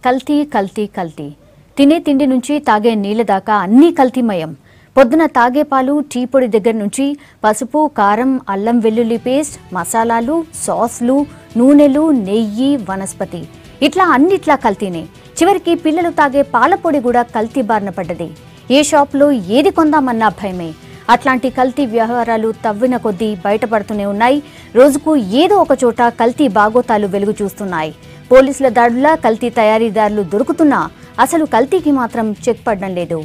కల్తీ కల్తీ కల్తీ. తినే తిండి నుంచి తాగే నీళ్ల దాకా అన్నీ కల్తీమయం. పొద్దున తాగే పాలు, టీ పొడి దగ్గర నుంచి పసుపు, కారం, అల్లం వెల్లుల్లి పేస్ట్, మసాలాలు, సాస్లు, నూనెలు, నెయ్యి, వనస్పతి ఇట్లా అన్నిట్లా కల్తీనే. చివరికి పిల్లలు తాగే పాల పొడి కూడా కల్తీ బారిన పడ్డది. ఏ షాప్లో ఏది కొందామన్నా భయమే. అట్లాంటి కల్తీ వ్యవహారాలు తవ్విన కొద్దీ బయటపడుతూనే ఉన్నాయి. రోజుకు ఏదో ఒక చోట కల్తీ బాగోతాలు వెలుగు చూస్తున్నాయి. పోలీసుల దాడులా కల్తీ తయారీదారులు దొరుకుతున్నా అసలు కల్తీకి మాత్రం చెక్ పడడం లేదు.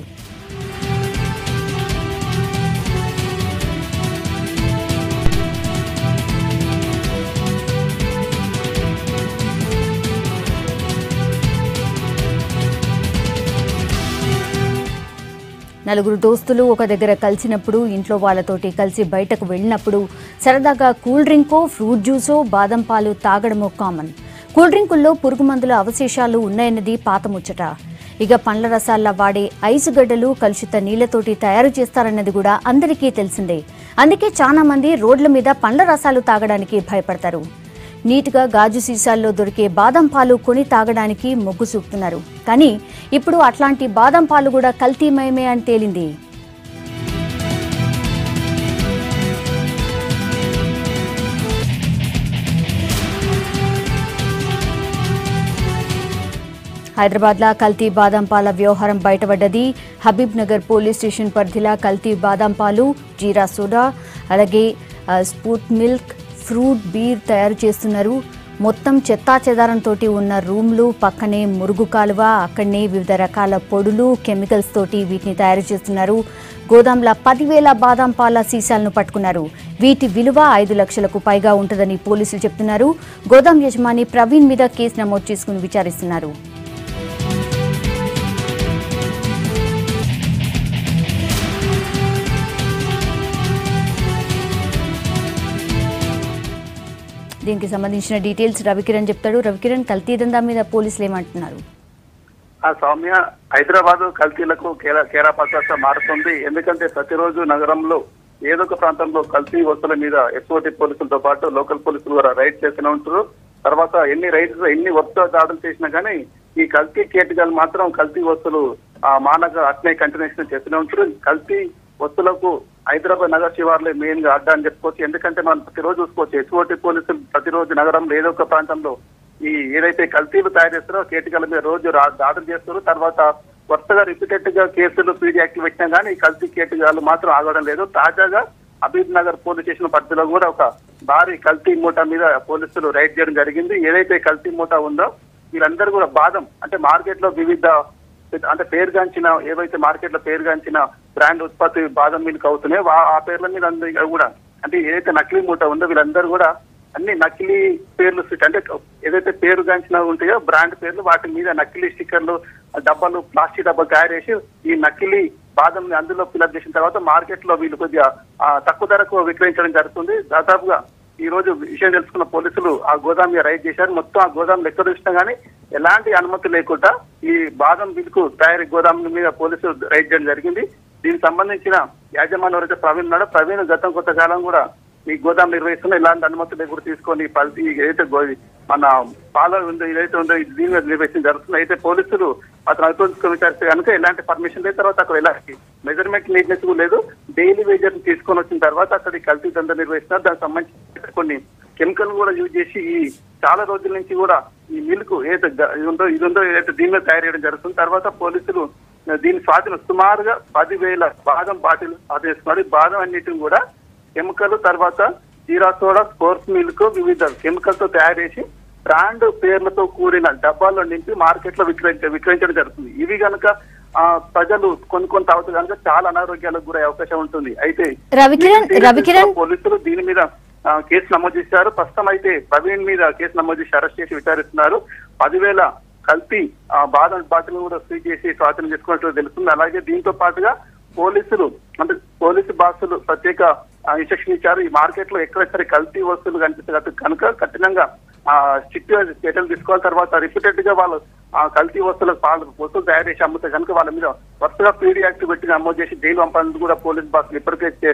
నలుగురు దోస్తులు ఒక దగ్గర కలిసినప్పుడు, ఇంట్లో వాళ్ళతోటి కలిసి బయటకు వెళ్ళినప్పుడు సరదాగా కూల్ డ్రింకో, ఫ్రూట్ జ్యూసో, బాదం పాలు తాగడమో కామన్. కూల్ డ్రింకుల్లో పురుగు మందుల అవశేషాలు ఉన్నాయన్నది పాత ముచ్చట. ఇక పండ్ల రసాల్లో వాడే ఐసు గడ్డలు కలుషిత నీళ్లతోటి తయారు చేస్తారన్నది కూడా అందరికీ తెలిసిందే. అందుకే చాలా మంది రోడ్ల మీద పండ్ల రసాలు తాగడానికి భయపడతారు. నీట్గా గాజు సీసాల్లో దొరికే బాదం పాలు కొని తాగడానికి మొగ్గు చూపుతున్నారు. కానీ ఇప్పుడు అట్లాంటి బాదం పాలు కూడా కల్తీమయమే అని తేలింది. హైదరాబాద్లో కల్తీ బాదం పాల వ్యవహారం బయటపడ్డది. హబీబ్ నగర్ పోలీస్ స్టేషన్ పరిధిలో కల్తీ బాదం పాలు, జీరా సోడా, అలాగే స్పూట్ మిల్క్, ఫ్రూట్ బీర్ తయారు చేస్తున్నారు. మొత్తం చెత్తా చెదారంతో ఉన్న రూమ్లు, పక్కనే మురుగు కాలువ, అక్కడనే వివిధ రకాల పొడులు, కెమికల్స్ తోటి వీటిని తయారు చేస్తున్నారు. గోదాంలో 10,000 బాదం పాల సీసాలను పట్టుకున్నారు. వీటి విలువ 5 లక్షలకు పైగా ఉంటుందని పోలీసులు చెప్తున్నారు. గోదాం యజమాని ప్రవీణ్ మీద కేసు నమోదు చేసుకుని విచారిస్తున్నారు. దీనికి సంబంధించిన డీటెయిల్స్ రవికిరణ్ చెప్తాడు. రవికిరణ్, కల్తీ దందా మీద పోలీసులు ఏమంటున్నారు? సౌమ్య, హైదరాబాద్ కల్తీలకు కేరాపత్రగా మారుతుంది. ఎందుకంటే ప్రతిరోజు నగరంలో ఏదో ఒక ప్రాంతంలో కల్తీ వస్తువుల మీద ఎస్ఓటీ పోలీసులతో పాటు లోకల్ పోలీసులు కూడా రైడ్ చేస్తూనే ఉంటారు. తర్వాత ఎన్ని వస్తువుల దాడులు చేసినా కానీ ఈ కల్తీ కేటగాలు మాత్రం కల్తీ వస్తువులు మానక అట్నే కంటిన్యూషన్ చేస్తూనే ఉంటారు. కల్తీ వస్తువులకు హైదరాబాద్ నగర శివార్లే మెయిన్ గా అడ్డా అని చెప్పుకోవచ్చు. ఎందుకంటే మనం ప్రతిరోజు చూసుకోవచ్చు ఎస్ఓటీ పోలీసులు ప్రతిరోజు నగరంలో ఏదో ఒక ప్రాంతంలో ఈ ఏదైతే కల్తీలు తయారు చేస్తారో కేటగాల మీద రోజు దాడులు చేస్తారు. తర్వాత వరుసగా రిపీటెడ్ గా కేసులు పీడీ యాక్టివ్ పెట్టినా కానీ ఈ కల్తీ కేటగాలు మాత్రం ఆగడం లేదు. తాజాగా హబీబ్ నగర్ పోలీస్ స్టేషన్ పరిధిలో కూడా ఒక భారీ కల్తీ మూటా మీద పోలీసులు రైడ్ చేయడం జరిగింది. ఏదైతే కల్తీ మూటా ఉందో వీళ్ళందరూ కూడా బాదం అంటే మార్కెట్ లో వివిధ అంటే పేరుగాంచిన ఏవైతే మార్కెట్ లో పేరుగాంచిన బ్రాండ్ ఉత్పత్తి బాదం మిల్క్ అవుతున్నాయో ఆ పేర్ల మీద అందరూ కూడా అంటే ఏదైతే నకిలీ మూట ఉందో వీళ్ళందరూ కూడా అన్ని నకిలీ పేర్లు అంటే ఏదైతే పేరుగాంచిన ఉంటాయో బ్రాండ్ పేర్లు వాటి మీద నకిలీ స్టిక్కర్లు, డబ్బాలు, ప్లాస్టిక్ డబ్బాలు తయారు చేసి ఈ నకిలీ బాదం అందులో ఫిల్అప్ చేసిన తర్వాత మార్కెట్ లో వీళ్ళు కొద్దిగా తక్కువ ధరకు విక్రయించడం జరుగుతుంది. దాదాపుగా ఈ రోజు విషయం తెలుసుకున్న పోలీసులు ఆ గోదాం మీద రైడ్ చేశారు. మొత్తం ఆ గోదాం లెక్క చూసినా గానీ ఎలాంటి అనుమతి లేకుండా ఈ బాదం మిల్క్ తయారీ గోదాం మీద పోలీసులు రైడ్ చేయడం జరిగింది. దీనికి సంబంధించిన యాజమాన్యం ఎవరైతే ప్రవీణ్ ఉన్నాడో ప్రవీణ్ గతం కొంతకాలం కూడా ఈ గోదాం నిర్వహిస్తున్న ఇలాంటి అనుమతులు కూడా తీసుకొని ఏదైతే మన పాల ఉందో ఏదైతే ఉందో దీని మీద నిర్వహించడం జరుగుతుంది. అయితే పోలీసులు అతను అనుమతించుకొని విచారిస్తే కనుక ఎలాంటి పర్మిషన్ లేదు. తర్వాత అక్కడ ఎలాంటి మెజర్మెంట్ నీట్నెస్ లేదు. డైలీ వేజర్ తీసుకొని వచ్చిన తర్వాత అక్కడ కల్తీ దందా నిర్వహిస్తున్నారు. దానికి సంబంధించి కొన్ని కెమికల్ కూడా యూజ్ చేసి ఈ చాలా రోజుల నుంచి కూడా ఈ మిల్క్ ఏదైతే ఇది ఉందో ఏదైతే దీని మీద తయారు చేయడం జరుగుతుంది. తర్వాత పోలీసులు దీని స్వాధీనం సుమారుగా 10,000 బాదం బాటిల్ స్వాధీనిస్తున్నారు. బాదం అన్నిటిని కూడా కెమికల్, తర్వాత జీరా సోడా, స్పోర్ట్స్ మిల్క్ వివిధ కెమికల్ తో తయారు చేసి బ్రాండ్ పేర్లతో కూడిన డబ్బాల్లో నింపి మార్కెట్ లో విక్రయించడం జరుగుతుంది. ఇవి కనుక ప్రజలు కొన్ని తాగుతూ కనుక చాలా అనారోగ్యాలకు గురయ్యే అవకాశం ఉంటుంది. అయితే పోలీసులు దీని మీద కేసు నమోదు చేశారు. ప్రస్తుతం అయితే ప్రవీణ్ మీద కేసు నమోదు చేసి అరెస్ట్ చేసి విచారిస్తున్నారు. 10,000 కల్తీ బాదం బాటిల్ కూడా సీజ్ చేసి స్వాధీనం చేసుకున్నట్టు తెలుస్తుంది. అలాగే దీంతో పాటుగా పోలీసులు అంటే పోలీసు బాసులు ప్రత్యేక ఇన్స్ట్రక్షన్ ఇచ్చారు. ఈ మార్కెట్ లో ఎక్కడ సరే కల్తీ వస్తువులు కనిపిస్తే కనుక కఠినంగా స్ట్రిక్ట్ చర్యలు తీసుకోవాలి. తర్వాత రిపీటెడ్ గా వాళ్ళు కల్తీ వస్తువులు తయారు చేసి అమ్ముతే కనుక వాళ్ళ మీద వరుసగా పీడీ యాక్ట్ పెట్టి నమోదు చేసి జైలు పంపాలని కూడా పోలీస్ బాసులు ఇప్పటికే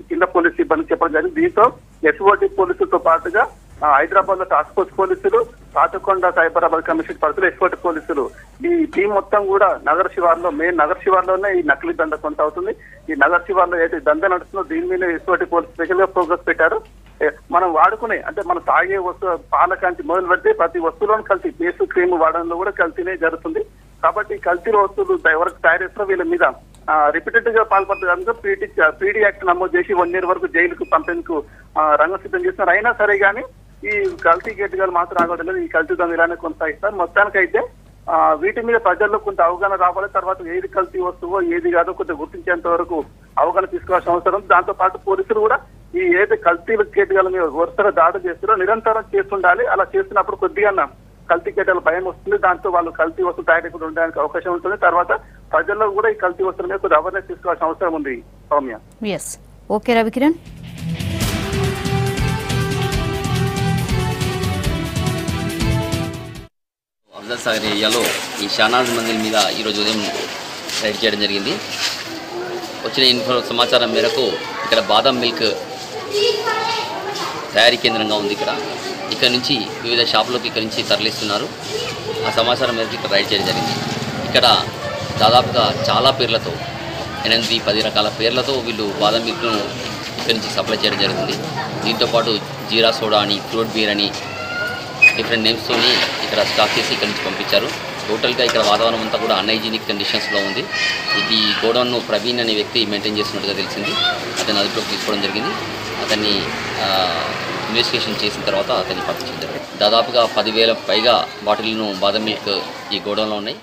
కింద పోలీస్ సిబ్బంది చెప్పడం జరిగింది. దీంతో ఎస్ఓటీ పోలీసులతో పాటుగా హైదరాబాద్ లో టాస్క్ ఫోర్స్ పోలీసులు, పాతకొండ సైబరాబాద్ కమిషన్ పరిధిలో ఎస్కోటి పోలీసులు, ఈ టీం మొత్తం కూడా నగర శివార్లో మెయిన్ నగర శివార్లోనే ఈ నకిలీ దంద కొనసాగుతుంది. ఈ నగర శివార్లో ఏదైతే దంద నడుస్తుందో దీని మీద ఎస్కోటి పోలీసు స్పెషల్ గా ఫోకస్ పెట్టారు. మనం వాడుకునే అంటే మనం తాగే వస్తువు పాలకాంచి మొదలు పెడితే ప్రతి వస్తువులోనూ కల్తీ, పేస్ట్ క్రీమ్ వాడడంలో కూడా కల్తీనే జరుగుతుంది. కాబట్టి కల్తీ వస్తువులు ఎవరికి తయారు చేస్తారో వీళ్ళ మీద రిపీటెడ్ గా పాల్పడుతున్నారు. పీడీ యాక్ట్ నమోదు చేసి 1 year వరకు జైలుకు పంపేందుకు రంగం సిద్ధం చేస్తున్నారు. అయినా సరే కానీ ఈ కల్తీ కేటుగాలు మాత్రం ఆగడం లేదు. ఈ కల్తీ దంద ఇలానే కొనసాగిస్తారు. మొత్తానికైతే వీటి మీద ప్రజల్లో కొంత అవగాహన రావాలి. తర్వాత ఏది కల్తీ వస్తువో ఏది కాదో కొంత గుర్తించేంత వరకు అవగాహన తీసుకోవాల్సిన అవసరం. దాంతో పాటు పోలీసులు కూడా ఈ ఏది కల్తీ కేటుగాల మీద వరుసగా దాడులు చేస్తారో నిరంతరం చేస్తుండాలి. అలా చేస్తున్నప్పుడు కొద్దిగా కల్తీ కేటాల భయం వస్తుంది. దాంతో వాళ్ళు కల్తీ వస్తువులు తయారీ కూడా ఉండడానికి అవకాశం ఉంటుంది. తర్వాత ప్రజల్లో కూడా ఈ కల్తీ వస్తువుల మీద కొద్దిగా అవేర్నెస్ తీసుకోవాల్సిన అవసరం ఉంది. సౌమ్య. ఓకే రవికిరణ్. అఫ్జల్ సాగర్ ఏరియాలో ఈ షానాజ్ మందిర్ మీద ఈరోజు ఉదయం రైడ్ చేయడం జరిగింది. వచ్చిన సమాచారం మేరకు ఇక్కడ బాదం మిల్క్ తయారీ కేంద్రంగా ఉంది. ఇక్కడ నుంచి వివిధ షాపులకు ఇక్కడ నుంచి తరలిస్తున్నారు. ఆ సమాచారం మేరకు ఇక్కడ రైడ్ చేయడం జరిగింది. ఇక్కడ దాదాపుగా చాలా పేర్లతో 8-10 రకాల పేర్లతో వీళ్ళు బాదం మిల్క్ను ఇక్కడ నుంచి సప్లై చేయడం జరుగుతుంది. దీంతోపాటు జీరా సోడా అని, ఫ్రూట్ బీర్ అని డిఫరెంట్ నేమ్స్తోని ఇక్కడ స్టాక్ చేసి ఇక్కడ నుంచి పంపించారు. టోటల్గా ఇక్కడ వాతావరణం అంతా కూడా అన్హైజీనిక్ కండిషన్స్లో ఉంది. ఇది గోడౌన్ను ప్రవీణ్ అనే వ్యక్తి మెయింటైన్ చేస్తున్నట్టుగా తెలిసింది. అతన్ని అదుపులోకి తీసుకోవడం జరిగింది. అతన్ని ఇన్వెస్టిగేషన్ చేసిన తర్వాత అతన్ని పంపించడం జరిగింది. దాదాపుగా 10,000 పైగా బాటిల్ను బాదం మిల్క్ ఈ గోడౌన్లో ఉన్నాయి.